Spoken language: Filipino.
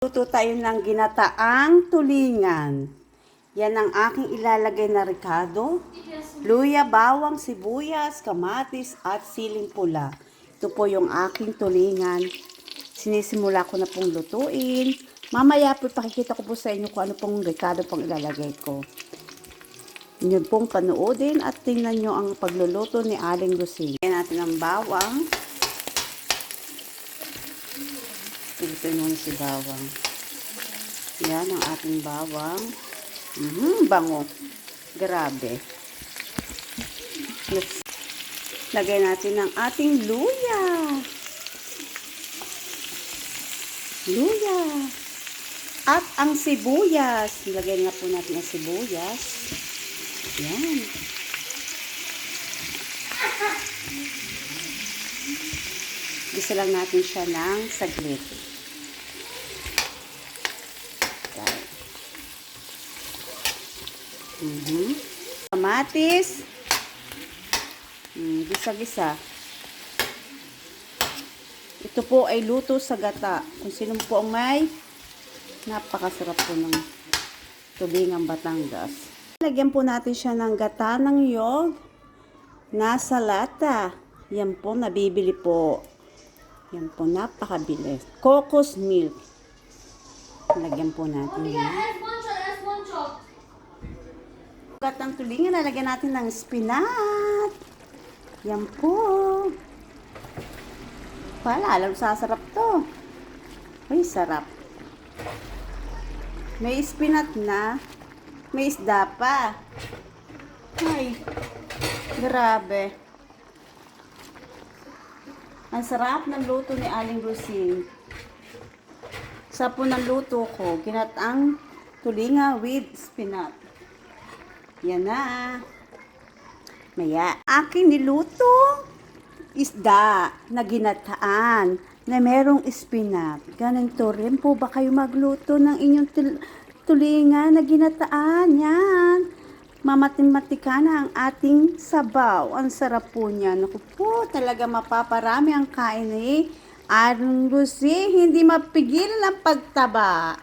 Luto tayo ng ginataang tulingan. Yan ang aking ilalagay na rekado. Luya, bawang, sibuyas, kamatis at siling pula. Ito po yung aking tulingan. Sinisimula ko na pong lutuin. Mamaya po pakikita ko po sa inyo kung ano pong rekado pong ilalagay ko. Inyo pong panoodin at tingnan nyo ang pagluluto ni Aling Lucing. Lagyan natin ang bawang. Ito muna si bawang. Yan ang ating bawang. Bango. Grabe. Lagay natin ang ating luya. Luya. At ang sibuyas. Lagay na po natin ang sibuyas. Yan. Gisa lang natin siya ng saglit. Kamatis. Gisa-gisa. Ito po ay luto sa gata. Kung sino po ang may napakasarap po ng tulingang Batangas. Lagyan po natin siya ng gata ng yog. Nasa lata. Yan po, nabibili po. Yan po, napakabilis. Cocos milk. Lagyan po natin yan. Gatang tulingan, nalagyan natin ng spinach. Yan po. Alam, sasarap to. Uy, sarap. May spinach na. May isda pa. Ay, grabe. Ang sarap ng luto ni Aling Lucing. Sa po ng luto ko, ginataang tulinga with spinach. Yan na. Maya, aking niluto isda na ginataan na merong spinach. Ganito rin po ba kayo magluto ng inyong tulinga na ginataan? Yan. Mamatimatika na ang ating sabaw. Ang sarap po niya. Naku po, talaga mapaparami ang kain ni Aling Lucing. Hindi mapigilan ang pagtaba.